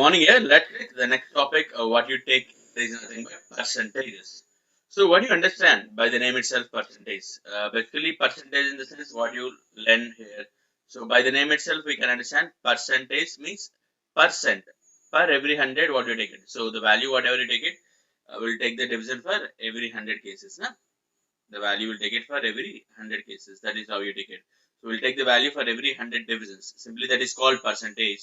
morning here. Let's take the next topic. What you take is nothing but percentages. So what do you understand by the name itself, percentage? Basically, percentage in the sense what you learn here. So by the name itself, we can understand percentage means percent per every 100 what you take it. So the value whatever you take it, will take the division for every 100 cases. Na? The value will take it for every 100 cases. That is how you take it. So we'll take the value for every 100 divisions. Simply that is called percentage.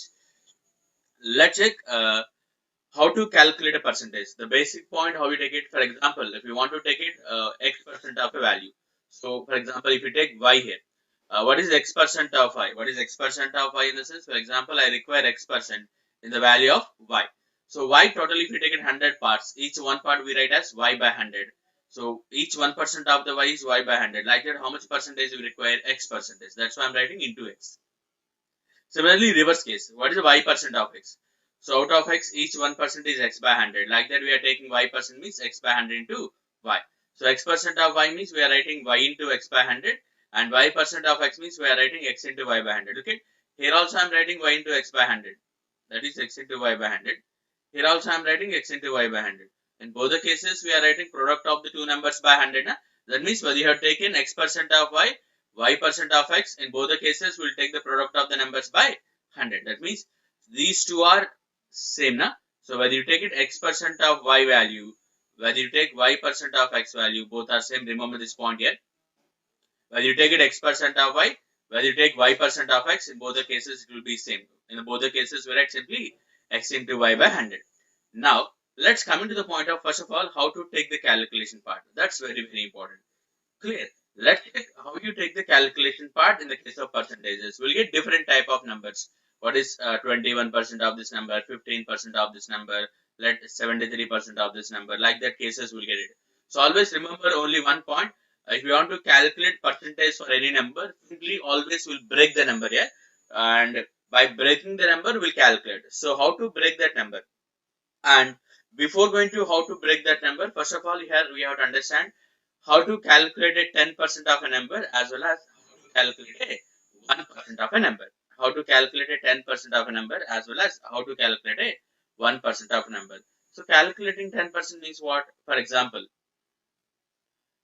Let's check how to calculate a percentage. The basic point how you take it. For example, if you want to take it x% of a value. So for example, if you take y here, what is x% of y? What is x% of y in the sense? For example, I require x% in the value of y. So y total, if you take it 100 parts, each one part we write as y by 100. So each 1% of the y is y by 100. Like that, how much percentage we require? X percentage. That's why I'm writing into x. Similarly, reverse case, what is the y% of x? So out of x, each 1% is x by 100. Like that, we are taking y% means x by 100 into y. So x% of y means we are writing y into x by 100, and y% of x means we are writing x into y by 100. Okay. Here also I am writing y into x by 100. That is x into y by 100. Here also I am writing x into y by 100. In both the cases, we are writing product of the two numbers by 100. Na? That means whether you have taken x% of y, y% of x, in both the cases we will take the product of the numbers by 100. That means these two are same. Na? So whether you take it x% of y value, whether you take y% of x value, both are same. Remember this point here. Whether you take it x% of y, whether you take y% of x, in both the cases it will be same. In both the cases we write simply x into y by 100. Now let's come into the point of first of all how to take the calculation part. That's very important. Clear. Let's check how you take the calculation part in the case of percentages. We'll get different type of numbers. What is 21% of this number, 15% of this number, let 73% of this number. Like that cases we'll get it. So always remember only one point. If you want to calculate percentage for any number, simply always will break the number here, and by breaking the number we'll calculate. So how to break that number? And before going to how to break that number, first of all here we have to understand how to calculate a 10% of a number as well as how to calculate a 1% of a number. How to calculate a 10% of a number as well as how to calculate a 1% of a number. So calculating 10% means what? For example,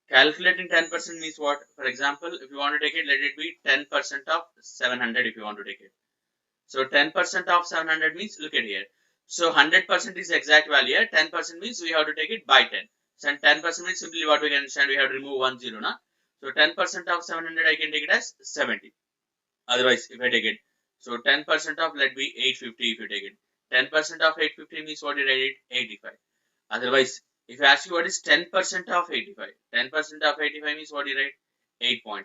calculating 10% means what? For example, if you want to take it, let it be 10% of 700 if you want to take it. So 10% of 700 means, look at here. So 100% is exact value here. 10% means we have to take it by 10. So 10% means simply what we can understand, we have to remove 1 0. Na? So 10% of 700 I can take it as 70. Otherwise, if I take it, so 10% of, let be 850 if you take it. 10% of 850 means what you write it? 85. Otherwise, if I ask you what is 10% of 85, 10% of 85 means what you write? 8.5.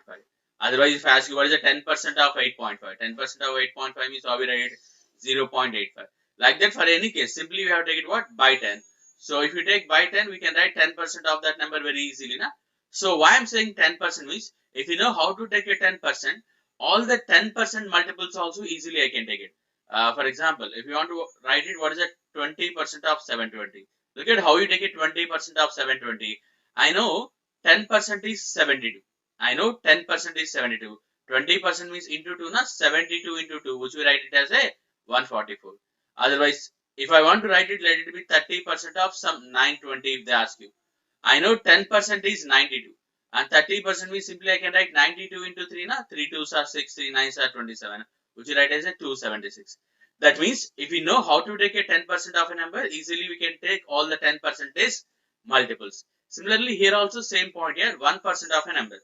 Otherwise, if I ask you what is the 10% of 8.5, 10% of 8.5 means how we write it? 0.85. Like that for any case, simply we have to take it what? By 10. So if you take by 10, we can write 10% of that number very easily. Na? So why I'm saying 10% means, if you know how to take a 10%, all the 10% multiples also easily I can take it. For example, if you want to write it, what is it? 20% of 720. Look at how you take it 20% of 720. I know 10% is 72. I know 10% is 72. 20% means into 2, na? 72 into 2, which we write it as a 144. Otherwise, if I want to write it, let it be 30% of some 920 if they ask you. I know 10% is 92. And 30% means simply I can write 92 into 3, na? 3 2s are 6, 3 9s are 27, which you write as a 276. That means if we know how to take a 10% of a number, easily we can take all the 10% multiples. Similarly, here also same point here, 1% of a number.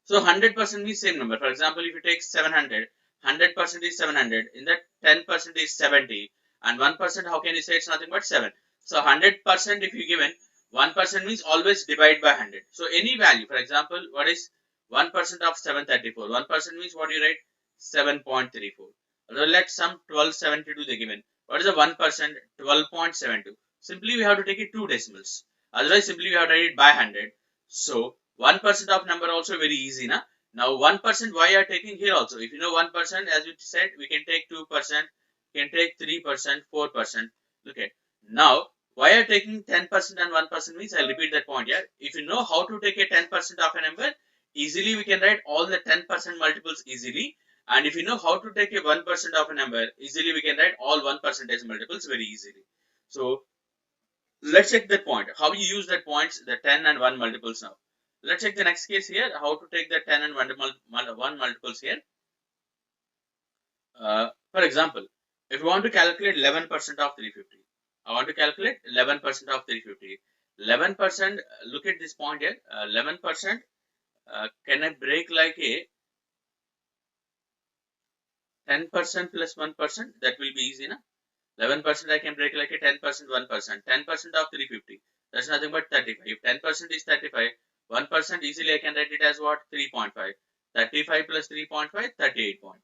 So 100% means same number. For example, if you take 700, 100% is 700. In that 10% is 70. And 1%, how can you say it's nothing but 7? So 100% if you given, 1% means always divide by 100. So any value, for example, what is 1% of 734? 1% means what you write? 7.34. Let some 1272 they given. What is the 1%? 12.72. Simply we have to take it 2 decimals. Otherwise simply we have to write it by 100. So 1% of number also very easy. Na? Now 1% why are taking here also? If you know 1%, as you said, we can take 2%, we can take 3%, 4%. Look at now. Why are taking 10% and 1% means, I'll repeat that point here. If you know how to take a 10% of a number, easily we can write all the 10% multiples easily. And if you know how to take a 1% of a number, easily we can write all 1% multiples very easily. So let's check that point. How you use that points, the 10 and 1 multiples now. Let's check the next case here. How to take the 10 and 1 multiples here. For example, if you want to calculate 11% of 350, I want to calculate 11% of 350. 11%, look at this point here. 11%, can I break like a 10% plus 1%? That will be easy, na? 11% I can break like a 10%, 1%. 10% of 350. That's nothing but 35. If 10% is 35, 1% easily I can write it as what? 3.5. 35 plus 3.5, 38.5.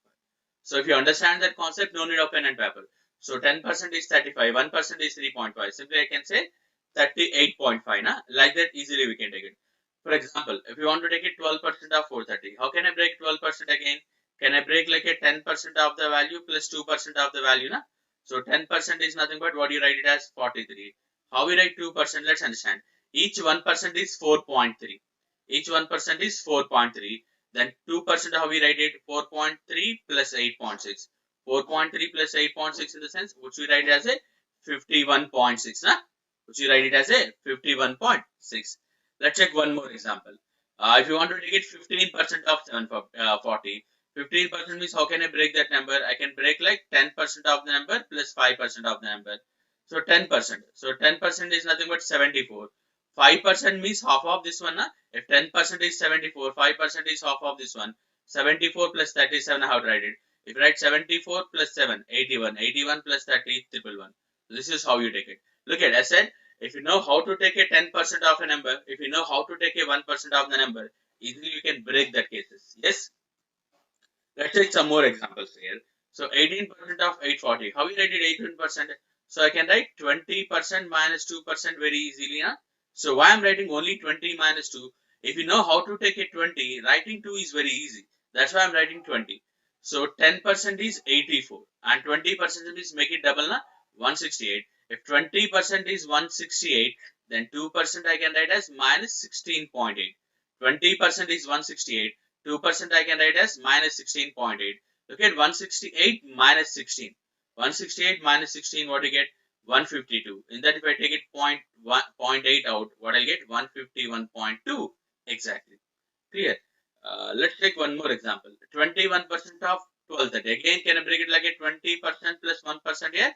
So if you understand that concept, no need of pen and paper. So 10% is 35, 1% is 3.5. Simply I can say 38.5. Na? Like that easily we can take it. For example, if you want to take it 12% of 430, how can I break 12% again? Can I break like a 10% of the value plus 2% of the value? Na? So 10% is nothing but what you write it as 43. How we write 2%? Let's understand. Each 1% is 4.3. Each 1% is 4.3. Then 2% how we write it? 4.3 plus 8.6. 4.3 plus 8.6 in the sense which we write as a 51.6. Nah? Which we write it as a 51.6. Let's check one more example. If you want to take it 15% of 740, 15% means how can I break that number? I can break like 10% of the number plus 5% of the number. So 10%. So 10% is nothing but 74. 5% means half of this one. Na? If 10% is 74, 5% is half of this one. 74 plus 37, how to write it? If you write 74 plus 7, 81. 81 plus 30, 111. This is how you take it. Look at, I said, if you know how to take a 10% of a number, if you know how to take a 1% of the number, easily you can break that cases. Yes? Let's take some more examples here. So 18% of 840. How we write it 18%? So I can write 20% minus 2% very easily. Huh? So why I'm writing only 20 minus 2? If you know how to take a 20, writing 2 is very easy. That's why I'm writing 20. So 10% is 84 and 20% is make it double, na? 168. If 20% is 168, then 2% I can write as minus 16.8. 20% is 168. 2% I can write as minus 16.8. Look at 168 minus 16. 168 minus 16, what do you get? 152. In that, if I take it 0.8 out, what I'll get? 151.2. Exactly. Clear? Let's take one more example. 21% of 1230. Again, can I break it like a 20% plus 1% here?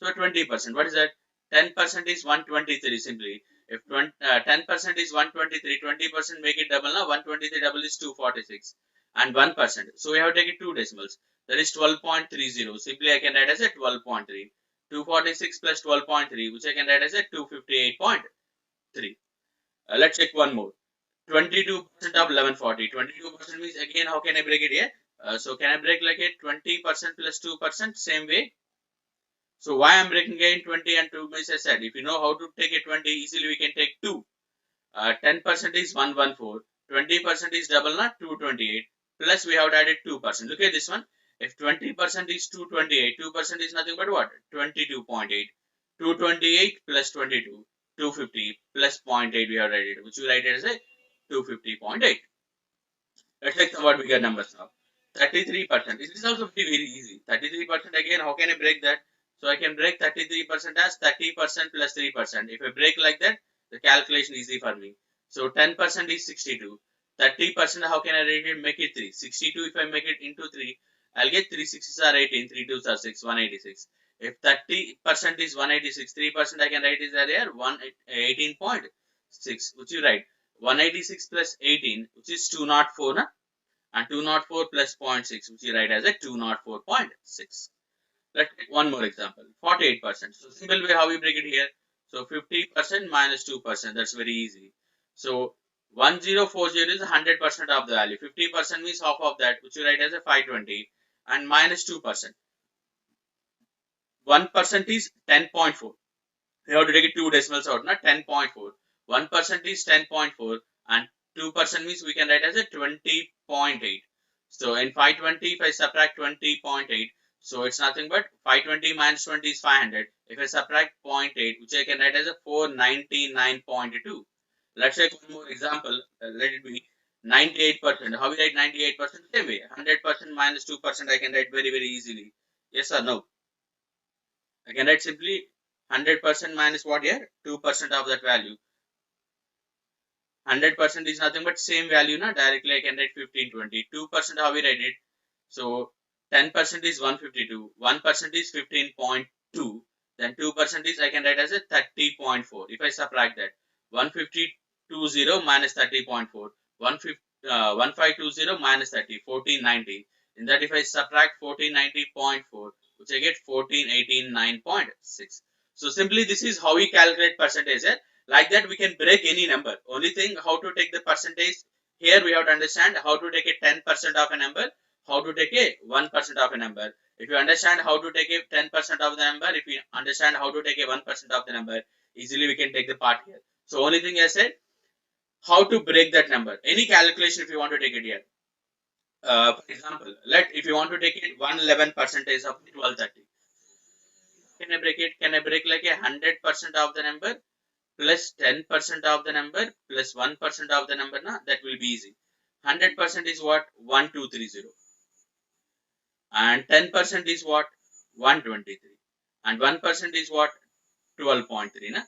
So 20%. What is that? 10% is 123 simply. If 10% is 123, 20% make it double now. 123 double is 246 and 1%. So we have taken two decimals. That is 12.30. Simply I can write as a 12.3. 246 plus 12.3, which I can write as a 258.3. Let's check one more. 22% of 1140. 22% means again how can I break it here? So can I break like a 20% plus 2%? Same way. So why I'm breaking again 20 and 2 means I said if you know how to take a 20 easily we can take 2. 10% is 114. 20% is double not 228 plus we have added 2%. Look at this one. If 20% is 228, 2% is nothing but what? 22.8. 228 plus 22, 250 plus 0.8 we have added, which we write it as a 250.8. Let's take some more bigger numbers now. 33%. This is also very easy. 33% again, how can I break that? So I can break 33% as 30% plus 3%. If I break like that, the calculation is easy for me. So 10% is 62. 30%, how can I make it 3? 62, if I make it into 3, I'll get 3 6s are 18, 3 2s are 6, 186. If 30% is 186, 3% I can write is there 18.6, which you write 186 plus 18, which is 204, na? And 204 plus 0.6, which you write as a 204.6. Let's take one more example. 48%. So simple way how we break it here. So 50% minus 2%. That's very easy. So 1040 is 100% of the value. 50% means half of that, which you write as a 520, and minus 2%. 1% is 10.4. We have to take it two decimals out, not 10.4. 1% is 10.4 and 2% means we can write as a 20.8. So in 520, if I subtract 20.8, so it's nothing but 520 minus 20 is 500. If I subtract 0.8, which I can write as a 499.2. Let's take one more example. Let it be 98%. How we write 98%? Same way. 100% minus 2% I can write very, very easily. Yes or no? I can write simply 100% minus what here? 2% of that value. 100% is nothing but same value, na? Directly I can write 1520. 2% how we write it? So 10% is 152. 1% is 15.2. Then 2% is I can write as a 30.4. If I subtract that, 1520 minus 30.4. 1520 minus 30, 1490. In that if I subtract 1490.4, which I get 1489.6. So simply this is how we calculate percentage. Like that we can break any number. Only thing, how to take the percentage, here we have to understand how to take a 10% of a number, how to take a 1% of a number. If you understand how to take a 10% of the number, if you understand how to take a 1% of the number, easily we can take the part here. So only thing I said, how to break that number. Any calculation if you want to take it here. For example, if you want to take it 111 percentage of 1230. Can I break it? Can I break like 100% of the number plus 10% of the number plus 1% of the number? Na? That will be easy. 100% is what? 1230. And 10% is what? 123. And 1% is what? 12.3. Na?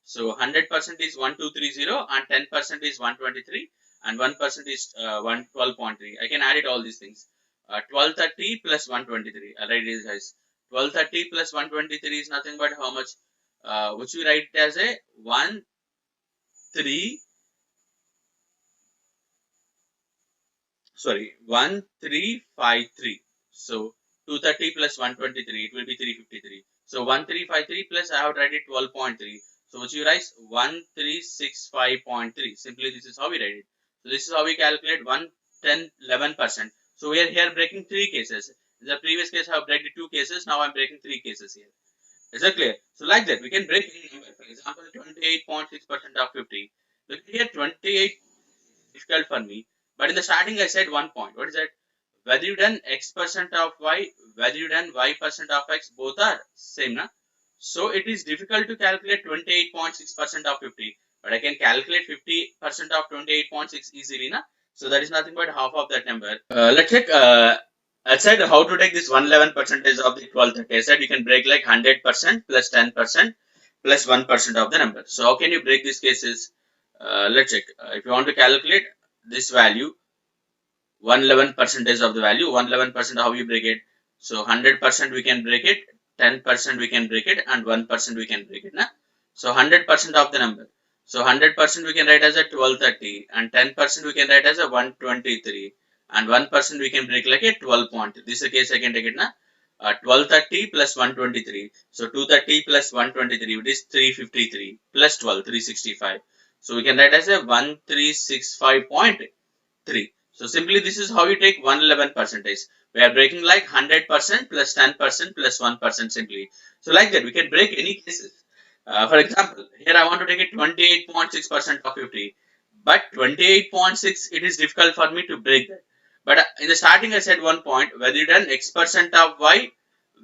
So 100% is 1230 and 10% is 123 and 1% is 12.3. I can add it all these things. 1230 plus 123. I'll write this as 1230 plus 123 is nothing but how much? Which we write as a 1353. So 230 plus 123, it will be 353. So 1353 plus I have write it 12.3. So which you write 1365.3. Simply this is how we write it. So this is how we calculate 11%. So we are here breaking 3 cases. In the previous case I have break 2 cases. Now I am breaking 3 cases here. Is that clear? So like that we can break any number. For example, 28.6% of 50. Look here, 28 difficult for me. But in the starting I said 1 point. What is that? Whether you done x% of y, whether you done y% of x, both are same, na? So it is difficult to calculate 28.6% of 50. But I can calculate 50% of 28.6 easily, na? So that is nothing but half of that number. Let's check. I said how to take this 111 percentage of the 1230. I said you can break like 100% plus 10% plus 1% of the number. So how can you break these cases? Let's check. If you want to calculate this value, 111 percentage of the value, 111% how you break it? So 100% we can break it, 10% we can break it, and 1% we can break it. Na? So 100% of the number. So 100% we can write as a 1230 and 10% we can write as a 123 and 1% we can break like a 12 point. This is the case I can take it na. 1230 plus 123. So 230 plus 123, which is 353 plus 12, 365. So we can write as a 1365.3. So simply this is how you take 111 percentage. We are breaking like 100% plus 10% plus 1% simply. So like that we can break any cases. For example, here I want to take it 28.6% of 50. But 28.6 it is difficult for me to break that. But in the starting I said 1 point, whether you done x% of y,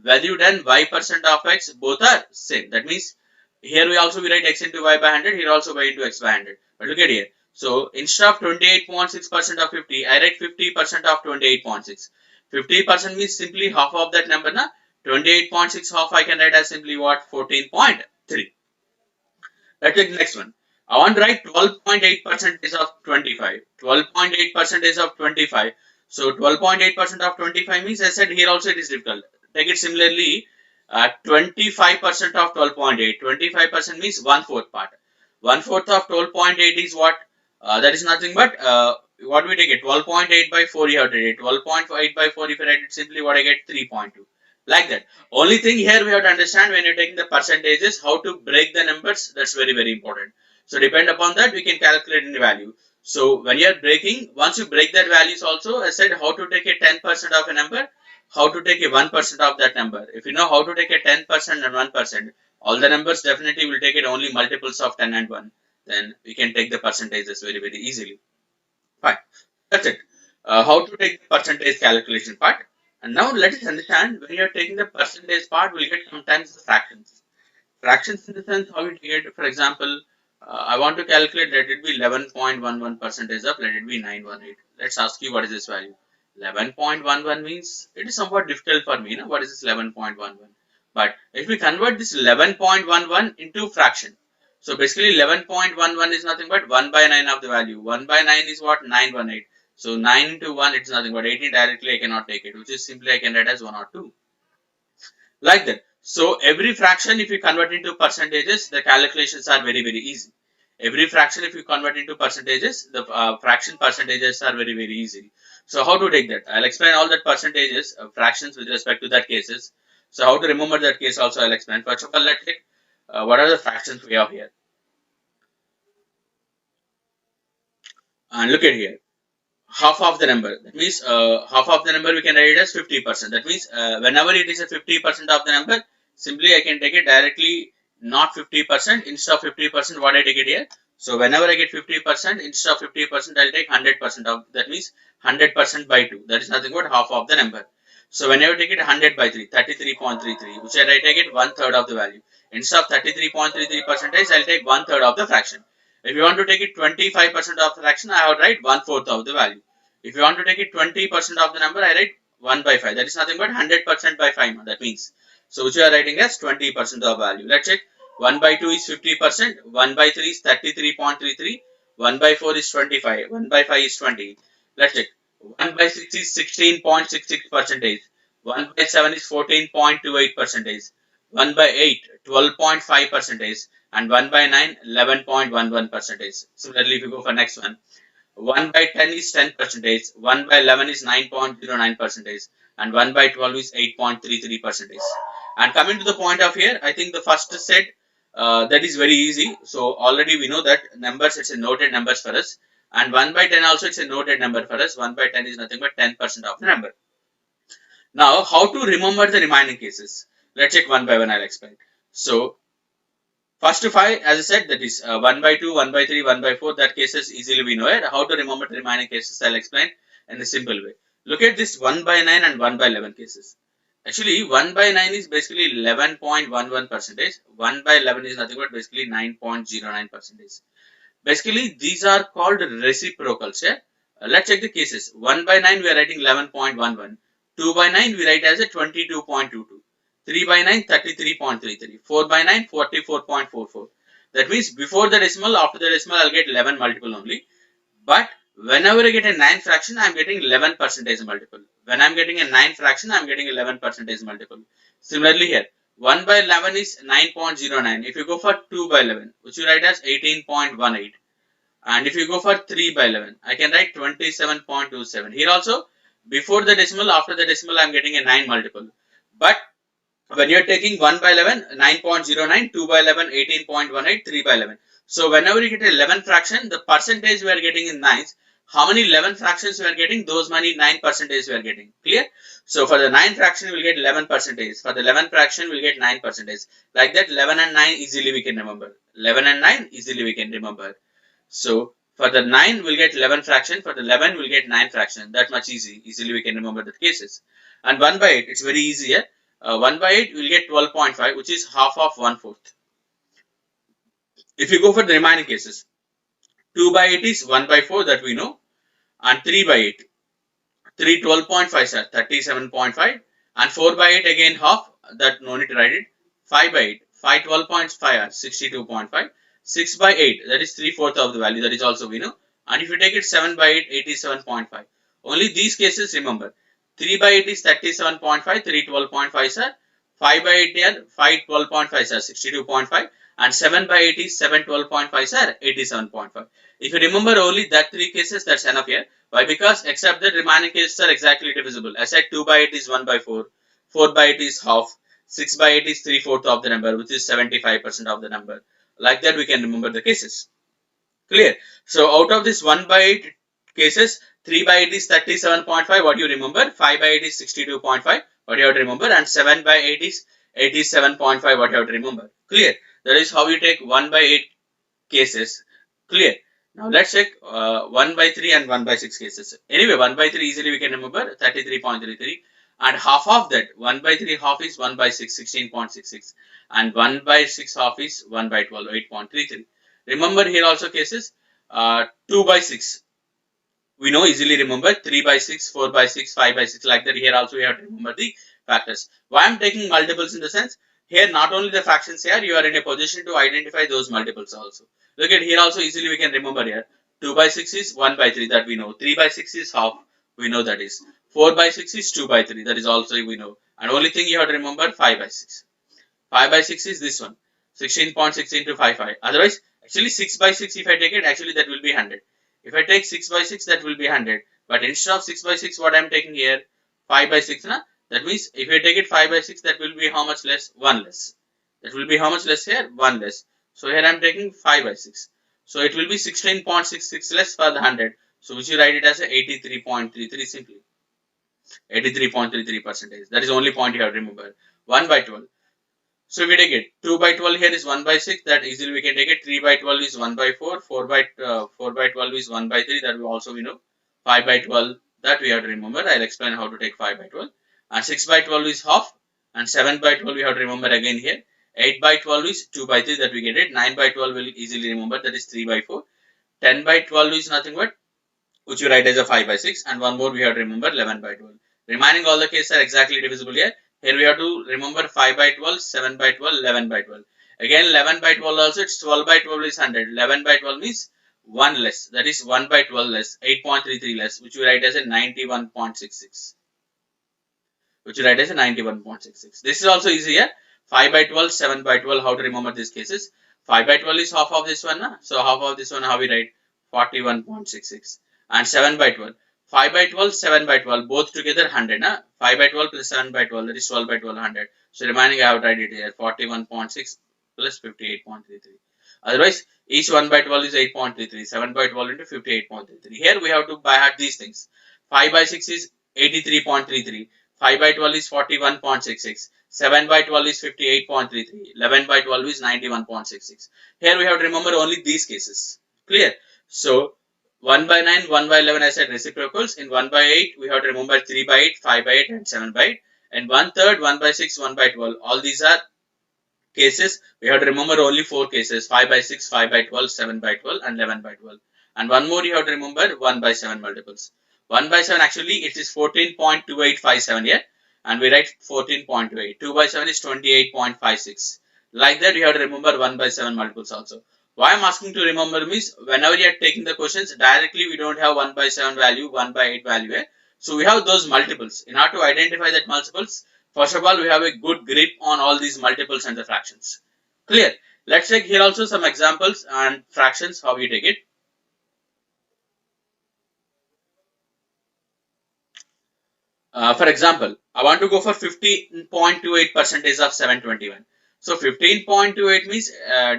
whether you done y% of x, both are same. That means here we also we write x into y by 100, here also y into x by 100. But look at here. So instead of 28.6% of 50, I write 50% of 28.6. 50% means simply half of that number, na? 28.6 half I can write as simply what? 14.3. Let's take the next one. I want to write 12.8% of 25. 12.8% of 25. So 12.8% of 25 means I said here also it is difficult. Take it similarly. 25% of 12.8. 25% means 1/4 part. 1/4 of 12.8 is what? That is nothing but what we take it? 12.8 by 4 you have to take it. 12.8 by 4 if I write it simply what I get? 3.2. Like that. Only thing here we have to understand when you're taking the percentages, how to break the numbers. That's very, very important. So depend upon that, we can calculate any value. So when you're breaking, once you break that values also, I said how to take a 10% of a number, how to take a 1% of that number. If you know how to take a 10% and 1%, all the numbers definitely will take it only multiples of 10 and 1. Then we can take the percentages very, very easily. Fine. That's it. How to take the percentage calculation part. And now let us understand when you are taking the percentage part, we'll get sometimes the fractions. Fractions in the sense how you take it. For example, I want to calculate, let it be 11.11 percentage of, let it be 918. Let's ask you what is this value. 11.11 means it is somewhat difficult for me. What is this 11.11? But if we convert this 11.11 into fraction, so basically 11.11 is nothing but 1 by 9 of the value. 1 by 9 is what? 918. So 9 into 1, it's nothing but 18. Directly I cannot take it, which is simply I can write as 1 or 2. Like that. So every fraction, if you convert into percentages, the calculations are very, very easy. Every fraction, if you convert into percentages, the fraction percentages are very, very easy. So how to take that? I'll explain all that percentages, fractions with respect to that cases. So how to remember that case also I'll explain. First of all, let's take what are the fractions we have here. And look at here. Half of the number. That means half of the number we can write it as 50%. That means whenever it is a 50% of the number, simply I can take it directly not 50%. Instead of 50%, what I take it here. So whenever I get 50%, instead of 50%, I'll take 100% of. That means 100% by 2. That is nothing but half of the number. So whenever I take it 100 by 3, 33.33, which I take it 1/3 of the value. Instead of 33.33 percentage, I'll take 1/3 of the fraction. If you want to take it 25% of the fraction, I would write 1/4 of the value. If you want to take it 20% of the number, I write 1 by 5. That is nothing but 100% by 5. That means, so which you are writing as 20% of value. Let's check. 1 by 2 is 50%. 1 by 3 is 33.33. 1 by 4 is 25. 1 by 5 is 20. Let's check. 1 by 6 is 16.66 percentage. 1 by 7 is 14.28 percentage. 1 by 8, 12.5 percentage. And 1 by 9, 11.11 percentage. Similarly, if you go for next one, 1 by 10 is 10 percentage, 1 by 11 is 9.09 percentage, and 1 by 12 is 8.33 percentage. And coming to the point of here, I think the first set, that is very easy. So already we know that numbers, it's a noted numbers for us. And 1 by 10 also it's a noted number for us. 1 by 10 is nothing but 10% of the number. Now, how to remember the remaining cases? Let's check one by one, I'll explain. So, first to 5, as I said, that is 1 by 2, 1 by 3, 1 by 4, that cases easily we know it. How to remember the remaining cases, I'll explain in a simple way. Look at this 1 by 9 and 1 by 11 cases. Actually, 1 by 9 is basically 11.11 percentage. 1 by 11 is nothing but basically 9.09 percentage. Basically, these are called reciprocals. Yeah? Let's check the cases. 1 by 9, we are writing 11.11. 2 by 9, we write as a 22.22. 3 by 9, 33.33. 4 by 9, 44.44. That means before the decimal, after the decimal, I'll get 11 multiple only. But whenever I get a 9 fraction, I'm getting 11 percentage multiple. When I'm getting a 9 fraction, I'm getting 11 percentage multiple. Similarly here, 1 by 11 is 9.09. If you go for 2 by 11, which you write as 18.18. And if you go for 3 by 11, I can write 27.27. Here also, before the decimal, after the decimal, I'm getting a 9 multiple. But when you're taking 1 by 11, 9.09, 2 by 11, 18.18, 3 by 11. So whenever you get 11 fraction, the percentage we are getting in 9s, how many 11 fractions we are getting, those many 9 percentage we are getting. Clear? So for the 9 fraction, we'll get 11 percentage. For the 11 fraction, we'll get 9 percentage. Like that, 11 and 9 easily we can remember. 11 and 9 easily we can remember. So for the 9, we'll get 11 fraction. For the 11, we'll get 9 fraction. That much easy. Easily we can remember the cases. And 1 by 8, it's very easy here. 1 by 8, we'll get 12.5, which is half of 1/4. If you go for the remaining cases, 2 by 8 is 1 by 4, that we know, and 3 by 8. 3 12.5 sir, 37.5, and 4 by 8 again half, that no need to write it. 5 by 8, 5 12.5 62.5. 6 by 8, that is 3/4 of the value, that is also we know. And if you take it 7 by 8, 87.5. Only these cases remember. 3 by 8 is 37.5, 3 12.5 sir. 5 by 8 here, 5 12.5 sir, 62.5. And 7 by 8 is 7 12.5 sir, 87.5. If you remember only that 3 cases, that's enough here. Why? Because except the remaining cases are exactly divisible. I said 2 by 8 is 1 by 4. 4 by 8 is half. 6 by 8 is 3/4 of the number, which is 75% of the number. Like that, we can remember the cases. Clear? So out of this 1 by 8 cases, 3 by 8 is 37.5. What you remember? 5 by 8 is 62.5. What you have to remember? And 7 by 8 is 87.5. What you have to remember? Clear? That is how you take 1 by 8 cases. Clear? Now let's check 1 by 3 and 1 by 6 cases. Anyway, 1 by 3 easily we can remember 33.33. And half of that, 1 by 3 half is 1 by 6, 16.66. And 1 by 6 half is 1 by 12, 8.33. Remember here also cases 2 by 6. We know easily remember 3 by 6, 4 by 6, 5 by 6 like that. Here also we have to remember the factors. Why I'm taking multiples in the sense, here not only the fractions here, you are in a position to identify those multiples also. Look at here also easily we can remember here. 2 by 6 is 1 by 3 that we know. 3 by 6 is half, we know that is. 4 by 6 is 2 by 3 that is also we know. And only thing you have to remember 5 by 6. 5 by 6 is this one. 16.6 into 5. Otherwise, actually 6 by 6 if I take it, actually that will be 100. If I take 6 by 6, that will be 100. But instead of 6 by 6, what I am taking here? 5 by 6. Na? That means if I take it 5 by 6, that will be how much less? 1 less. That will be how much less here? 1 less. So here I am taking 5 by 6. So it will be 16.66 less for the 100. So which you write it as 83.33 simply. 83.33 percentage. That is the only point you have to remember. 1 by 12. So if we take it 2 by 12 here is 1 by 6, that easily we can take it. 3 by 12 is 1 by 4, 4 by 12 is 1 by 3, that we also we know. 5 by 12 that we have to remember. I'll explain how to take 5 by 12. And 6 by 12 is half, and 7 by 12 we have to remember again here. 8 by 12 is 2 by 3, that we get it. 9 by 12 will easily remember, that is 3 by 4. 10 by 12 is nothing but which you write as a 5 by 6, and one more we have to remember 11 by 12. Remaining all the cases are exactly divisible here. Here we have to remember 5 by 12, 7 by 12, 11 by 12. Again 11 by 12 also, it's 12 by 12 is 100. 11 by 12 means 1 less, that is 1 by 12 less, 8.33 less, which we write as a 91.66. Which you write as a 91.66. This is also easier. 5 by 12, 7 by 12, how to remember these cases. 5 by 12 is half of this one. Na? So half of this one, how we write? 41.66. And 7 by 12. 5 by 12, 7 by 12, both together 100. Na? 5 by 12 plus 7 by 12, that is 12 by 12, 100. So remaining I have to write it here, 41.6 plus 58.33. Otherwise, each 1 by 12 is 8.33. 7 by 12 into 58.33. Here we have to by heart these things. 5 by 6 is 83.33. 5 by 12 is 41.66. 7 by 12 is 58.33. 11 by 12 is 91.66. Here we have to remember only these cases. Clear? So, 1 by 9, 1 by 11 I said reciprocals. In 1 by 8, we have to remember 3 by 8, 5 by 8 and 7 by 8. And 1/3, 1 by 6, 1 by 12. All these are cases. We have to remember only 4 cases. 5 by 6, 5 by 12, 7 by 12 and 11 by 12. And one more you have to remember 1 by 7 multiples. 1 by 7 actually it is 14.2857 here. And we write 14.28. 2 by 7 is 28.56. Like that you have to remember 1 by 7 multiples also. Why I'm asking to remember means whenever you are taking the questions directly we don't have 1 by 7 value, 1 by 8 value here. So we have those multiples. In order to identify that multiples, first of all we have a good grip on all these multiples and the fractions. Clear? Let's take here also some examples and fractions how you take it. For example, I want to go for 15.28 percentage of 721. So 15.28 means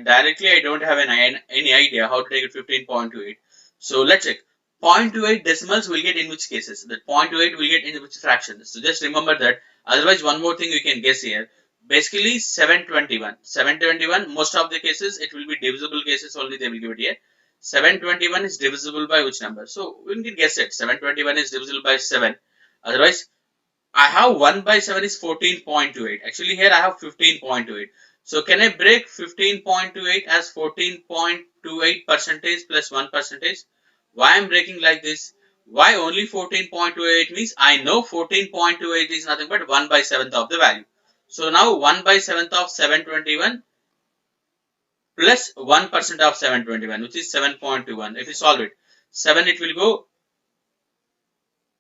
directly I don't have any idea how to take it 15.28. So let's check. 0.28 decimals will get in which cases? That 0.28 will get in which fractions? So just remember that. Otherwise, one more thing we can guess here. Basically 721. 721, most of the cases it will be divisible cases only they will give it here. 721 is divisible by which number? So we can guess it. 721 is divisible by 7. Otherwise, I have 1 by 7 is 14.28. Actually, here I have 15.28. So, can I break 15.28 as 14.28 percentage plus 1 percentage? Why I am breaking like this? Why only 14.28 means I know 14.28 is nothing but 1 by 7th of the value. So, now 1 by 7th of 721 plus 1% of 721 which is 7.21. If you solve it, 7 it will go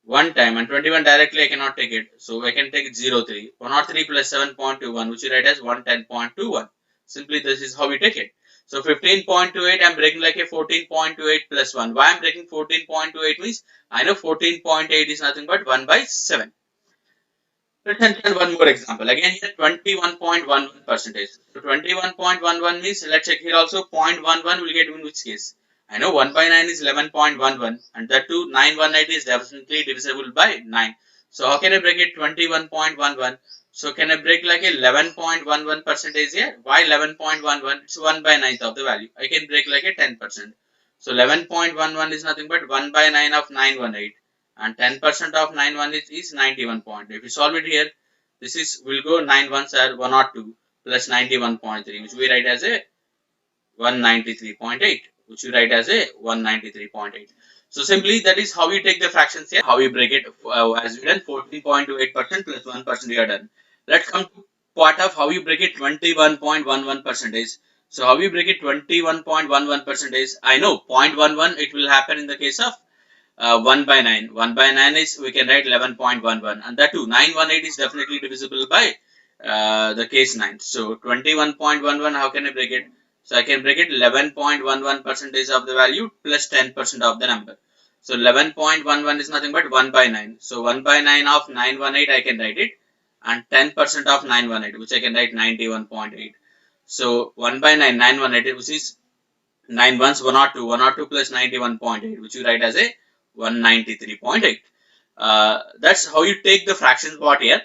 1 time and 21 directly I cannot take it. So I can take it 0.3. 103 plus 7.21 which you write as 110.21. Simply this is how we take it. So 15.28 I am breaking like a 14.28 plus 1. Why I am breaking 14.28 means I know 14.8 is nothing but 1 by 7. Let's understand one more example. Again here 21.11 percentage. So 21.11 means let's check here also 0.11 will get in which case? I know 1 by 9 is 11.11 and that too 918 is definitely divisible by 9. So how can I break it 21.11? So can I break like 11.11 percentage here? Why 11.11? It's 1 by 9th of the value. I can break like a 10%. So 11.11 is nothing but 1 by 9 of 918 and 10% of 918 is 91 point. If you solve it here, this is will go 9 ones are 102 plus 91.3 which we write as a 193.8, which you write as a 193.8. So simply that is how you take the fractions here, how you break it, as we done 14.28% plus 1% you are done. Let's come to part of how you break it 21.11 percentage. So how you break it 21.11 percentage? I know 0.11 it will happen in the case of 1 by 9. 1 by 9 is, we can write 11.11, and that too 918 is definitely divisible by the case 9. So 21.11, how can I break it? So I can break it 11.11 percentage of the value plus 10% of the number. So 11.11 is nothing but 1 by 9. So 1 by 9 of 918 I can write it, and 10% of 918, which I can write 91.8. So 1 by 9, 918, which is 9 ones 102, 102 plus 91.8, which you write as a 193.8. That's how you take the fractions part here.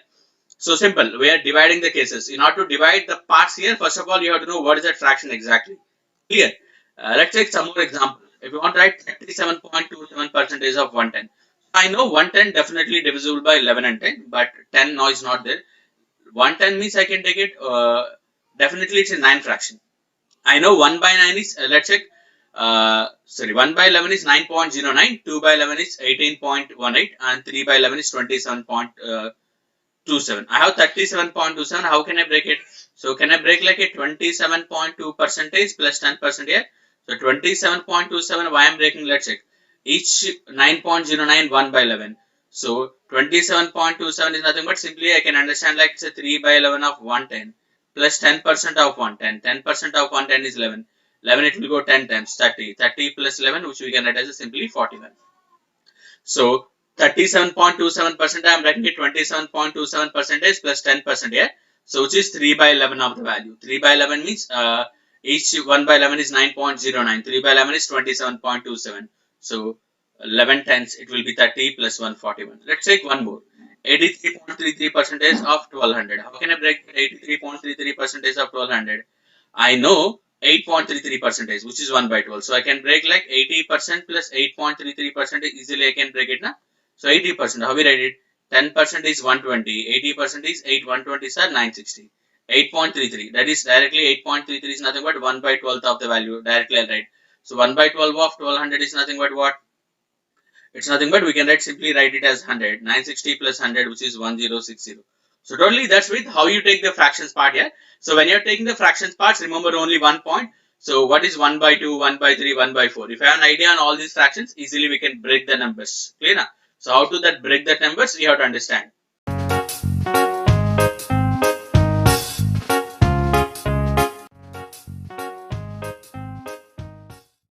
So simple, we are dividing the cases. In order to divide the parts here, first of all, you have to know what is that fraction exactly. Clear? Let's take some more examples. If you want to write 37.27 percentage of 110. I know 110 definitely divisible by 11 and 10, but 10 now is not there. 110 means I can take it, definitely it's a 9 fraction. I know 1 by 9 is, let's check, 1 by 11 is 9.09, 2 by 11 is 18.18, and 3 by 11 is 27.27. I have 37.27. How can I break it? So can I break like a 27.2 percentage plus 10% here? So 27.27, why I am breaking? Let's check. Each 9.09, 1 by 11. So 27.27 is nothing but simply I can understand like it's a 3 by 11 of 110 plus 10% of 110. 10% of 110 is 11. 11 it will go 10 times 30. 30 plus 11, which we can write as simply 41. So 37.27%, I am writing it 27.27 percentage plus 10% here. So which is 3 by 11 of the value. 3 by 11 means each 1 by 11 is 9.09. 3 by 11 is 27.27. So 11 tenths, it will be 30 plus 141. Let's take one more. 83.33 percentage of 1200. How can I break 83.33 percentage of 1200? I know 8.33 percentage, which is 1 by 12. So I can break like 80% plus 8.33 percentage. Easily I can break it now. So 80%, how we write it? 10% is 120, 80% is 8, 120 are 960. 8.33, that is directly 8.33 is nothing but 1 by 12th of the value. Directly I'll write. So 1 by 12 of 1200 is nothing but what? It's nothing but we can simply write it as 100. 960 plus 100, which is 1060. So totally that's with how you take the fractions part here. So when you're taking the fractions parts, remember only one point. So what is 1 by 2, 1 by 3, 1 by 4? If you have an idea on all these fractions, easily we can break the numbers. Clear now? So how to that break the numbers, you have to understand.